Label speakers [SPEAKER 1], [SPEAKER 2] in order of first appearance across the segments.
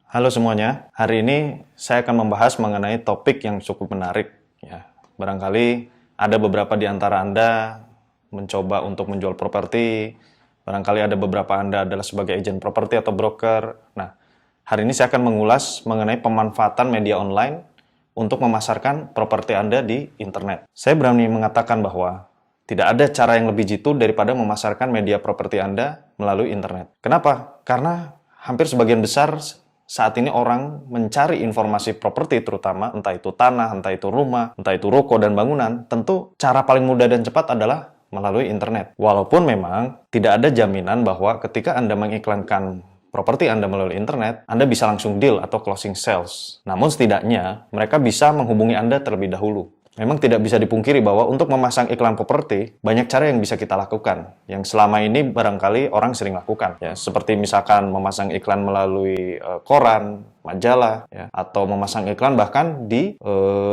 [SPEAKER 1] Halo semuanya, hari ini saya akan membahas mengenai topik yang cukup menarik. Ya, barangkali ada beberapa di antara Anda mencoba untuk menjual properti, barangkali ada beberapa Anda adalah sebagai agen properti atau broker. Nah, hari ini saya akan mengulas mengenai pemanfaatan media online untuk memasarkan properti Anda di internet. Saya berani mengatakan bahwa tidak ada cara yang lebih jitu daripada memasarkan media properti Anda melalui internet. Kenapa? Karena hampir sebagian besar saat ini orang mencari informasi properti terutama, entah itu tanah, entah itu rumah, entah itu ruko dan bangunan, tentu cara paling mudah dan cepat adalah melalui internet. Walaupun memang tidak ada jaminan bahwa ketika Anda mengiklankan properti Anda melalui internet, Anda bisa langsung deal atau closing sales. Namun setidaknya mereka bisa menghubungi Anda terlebih dahulu. Memang tidak bisa dipungkiri bahwa untuk memasang iklan properti, banyak cara yang bisa kita lakukan. Yang selama ini barangkali orang sering lakukan. Ya, seperti misalkan memasang iklan melalui koran, majalah, ya, atau memasang iklan bahkan di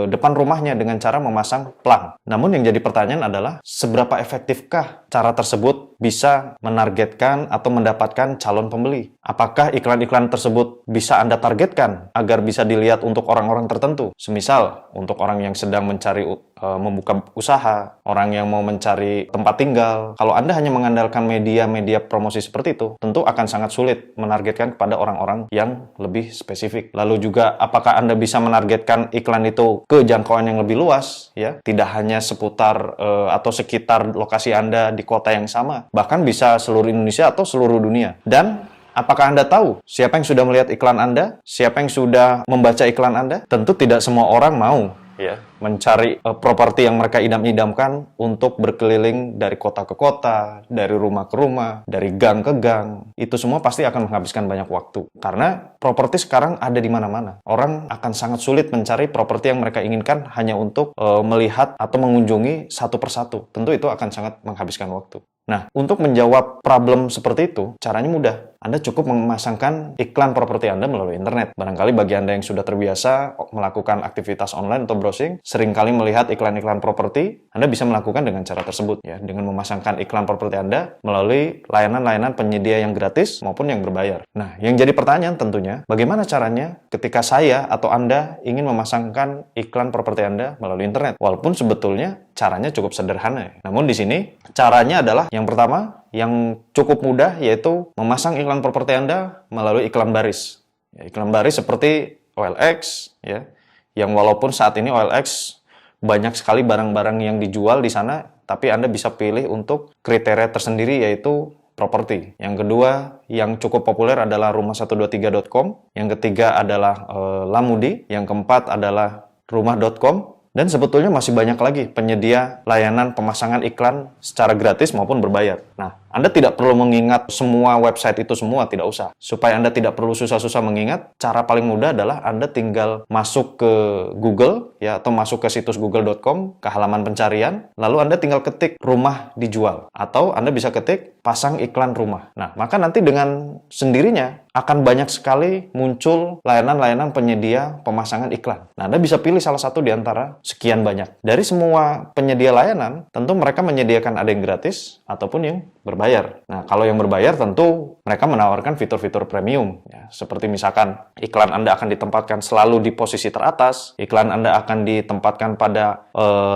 [SPEAKER 1] depan rumahnya dengan cara memasang plang. Namun yang jadi pertanyaan adalah, seberapa efektifkah cara tersebut bisa menargetkan atau mendapatkan calon pembeli? Apakah iklan-iklan tersebut bisa Anda targetkan agar bisa dilihat untuk orang-orang tertentu? Semisal, untuk orang yang sedang mencari membuka usaha, orang yang mau mencari tempat tinggal. Kalau Anda hanya mengandalkan media-media promosi seperti itu, tentu akan sangat sulit menargetkan kepada orang-orang yang lebih spesifik. Lalu juga, apakah Anda bisa menargetkan iklan itu ke jangkauan yang lebih luas, ya? Tidak hanya seputar atau sekitar lokasi Anda di kota yang sama, bahkan bisa seluruh Indonesia atau seluruh dunia. Dan apakah Anda tahu siapa yang sudah melihat iklan Anda? Siapa yang sudah membaca iklan Anda? Tentu tidak semua orang mau ya mencari properti yang mereka idam-idamkan untuk berkeliling dari kota ke kota, dari rumah ke rumah, dari gang ke gang. Itu semua pasti akan menghabiskan banyak waktu. Karena properti sekarang ada di mana-mana. Orang akan sangat sulit mencari properti yang mereka inginkan hanya untuk melihat atau mengunjungi satu persatu. Tentu itu akan sangat menghabiskan waktu. Nah, untuk menjawab problem seperti itu, caranya mudah. Anda cukup memasangkan iklan properti Anda melalui internet. Barangkali bagi Anda yang sudah terbiasa melakukan aktivitas online atau browsing, seringkali melihat iklan-iklan properti, Anda bisa melakukan dengan cara tersebut, ya, dengan memasangkan iklan properti Anda melalui layanan-layanan penyedia yang gratis maupun yang berbayar. Nah, yang jadi pertanyaan tentunya, bagaimana caranya ketika saya atau Anda ingin memasangkan iklan properti Anda melalui internet? Walaupun sebetulnya caranya cukup sederhana. Namun di sini caranya adalah yang pertama, yang cukup mudah, yaitu memasang iklan properti Anda melalui iklan baris. Ya, iklan baris seperti OLX, ya, yang walaupun saat ini OLX banyak sekali barang-barang yang dijual di sana, tapi Anda bisa pilih untuk kriteria tersendiri, yaitu properti. Yang kedua, yang cukup populer adalah rumah123.com. Yang ketiga adalah Lamudi. Yang keempat adalah rumah.com. Dan sebetulnya masih banyak lagi penyedia layanan pemasangan iklan secara gratis maupun berbayar. Nah, Anda tidak perlu mengingat semua website itu semua, tidak usah. Supaya Anda tidak perlu susah-susah mengingat, cara paling mudah adalah Anda tinggal masuk ke Google, ya, atau masuk ke situs google.com, ke halaman pencarian, lalu Anda tinggal ketik rumah dijual. Atau Anda bisa ketik pasang iklan rumah. Nah, maka nanti dengan sendirinya akan banyak sekali muncul layanan-layanan penyedia pemasangan iklan. Nah, Anda bisa pilih salah satu di antara sekian banyak. Dari semua penyedia layanan, tentu mereka menyediakan ada yang gratis ataupun yang berbayar. Nah, kalau yang berbayar tentu mereka menawarkan fitur-fitur premium. Ya, seperti misalkan iklan Anda akan ditempatkan selalu di posisi teratas, iklan Anda akan ditempatkan pada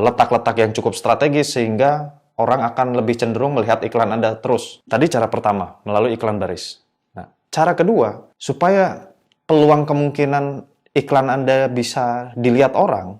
[SPEAKER 1] letak-letak yang cukup strategis sehingga orang akan lebih cenderung melihat iklan Anda terus. Tadi cara pertama, melalui iklan baris. Cara kedua, supaya peluang kemungkinan iklan Anda bisa dilihat orang,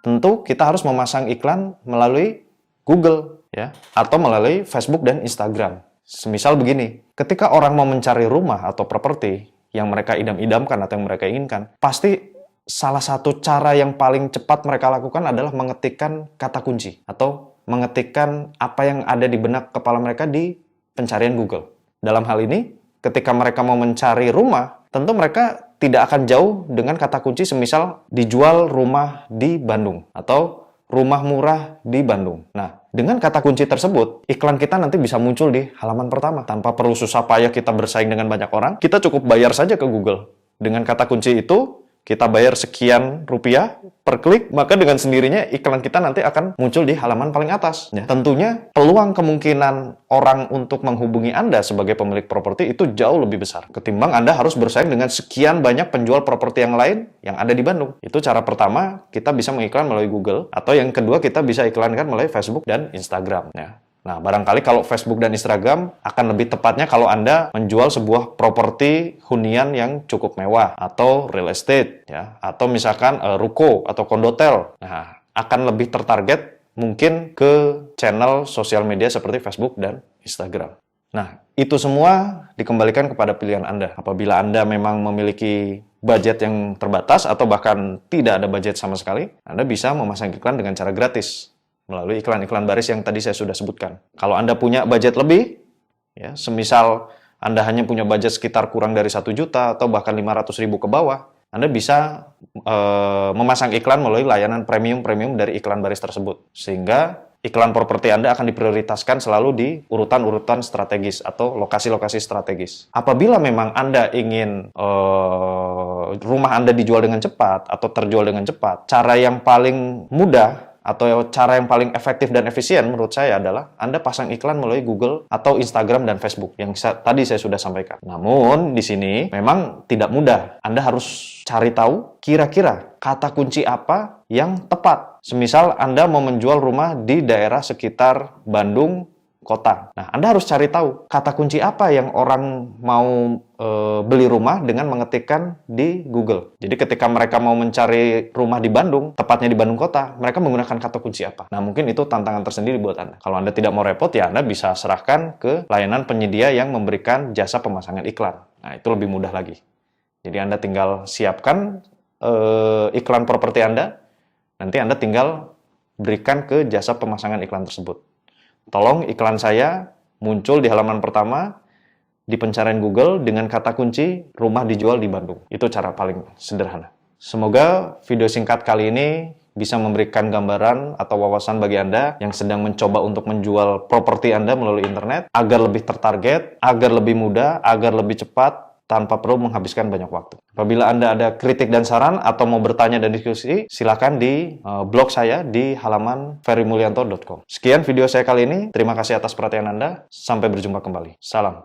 [SPEAKER 1] tentu kita harus memasang iklan melalui Google, ya, atau melalui Facebook dan Instagram. Semisal begini, ketika orang mau mencari rumah atau properti yang mereka idam-idamkan atau yang mereka inginkan, pasti salah satu cara yang paling cepat mereka lakukan adalah mengetikkan kata kunci atau mengetikkan apa yang ada di benak kepala mereka di pencarian Google. Dalam hal ini, ketika mereka mau mencari rumah, tentu mereka tidak akan jauh dengan kata kunci semisal dijual rumah di Bandung atau rumah murah di Bandung. Nah, dengan kata kunci tersebut, iklan kita nanti bisa muncul di halaman pertama. Tanpa perlu susah payah kita bersaing dengan banyak orang, kita cukup bayar saja ke Google. Dengan kata kunci itu, kita bayar sekian rupiah, per klik, maka dengan sendirinya iklan kita nanti akan muncul di halaman paling atas. Ya, tentunya peluang kemungkinan orang untuk menghubungi Anda sebagai pemilik properti itu jauh lebih besar ketimbang Anda harus bersaing dengan sekian banyak penjual properti yang lain yang ada di Bandung. Itu cara pertama, kita bisa mengiklan melalui Google, atau yang kedua kita bisa iklankan melalui Facebook dan Instagram. Ya. Nah, barangkali kalau Facebook dan Instagram akan lebih tepatnya kalau Anda menjual sebuah properti hunian yang cukup mewah atau real estate, ya, atau misalkan ruko atau kondotel. Nah, akan lebih tertarget mungkin ke channel sosial media seperti Facebook dan Instagram. Nah, itu semua dikembalikan kepada pilihan Anda. Apabila Anda memang memiliki budget yang terbatas atau bahkan tidak ada budget sama sekali, Anda bisa memasang iklan dengan cara gratis melalui iklan-iklan baris yang tadi saya sudah sebutkan. Kalau Anda punya budget lebih, ya, semisal Anda hanya punya budget sekitar kurang dari 1 juta atau bahkan 500.000 ke bawah, Anda bisa memasang iklan melalui layanan premium-premium dari iklan baris tersebut. Sehingga iklan properti Anda akan diprioritaskan selalu di urutan-urutan strategis atau lokasi-lokasi strategis. Apabila memang Anda ingin rumah Anda dijual dengan cepat atau terjual dengan cepat, cara yang paling mudah atau cara yang paling efektif dan efisien menurut saya adalah Anda pasang iklan melalui Google atau Instagram dan Facebook yang tadi saya sudah sampaikan. Namun di sini memang tidak mudah. Anda harus cari tahu kira-kira kata kunci apa yang tepat. Semisal Anda mau menjual rumah di daerah sekitar Bandung kota. Nah, Anda harus cari tahu kata kunci apa yang orang mau beli rumah dengan mengetikkan di Google. Jadi ketika mereka mau mencari rumah di Bandung, tepatnya di Bandung kota, mereka menggunakan kata kunci apa? Nah, mungkin itu tantangan tersendiri buat Anda. Kalau Anda tidak mau repot, ya Anda bisa serahkan ke layanan penyedia yang memberikan jasa pemasangan iklan. Nah, itu lebih mudah lagi. Jadi Anda tinggal siapkan iklan properti Anda, nanti Anda tinggal berikan ke jasa pemasangan iklan tersebut. Tolong iklan saya muncul di halaman pertama di pencarian Google dengan kata kunci rumah dijual di Bandung. Itu cara paling sederhana. Semoga video singkat kali ini bisa memberikan gambaran atau wawasan bagi Anda yang sedang mencoba untuk menjual properti Anda melalui internet agar lebih tertarget, agar lebih mudah, agar lebih cepat, tanpa perlu menghabiskan banyak waktu. Apabila Anda ada kritik dan saran atau mau bertanya dan diskusi, silakan di blog saya di halaman ferrymulyanto.com. Sekian video saya kali ini. Terima kasih atas perhatian Anda. Sampai berjumpa kembali. Salam.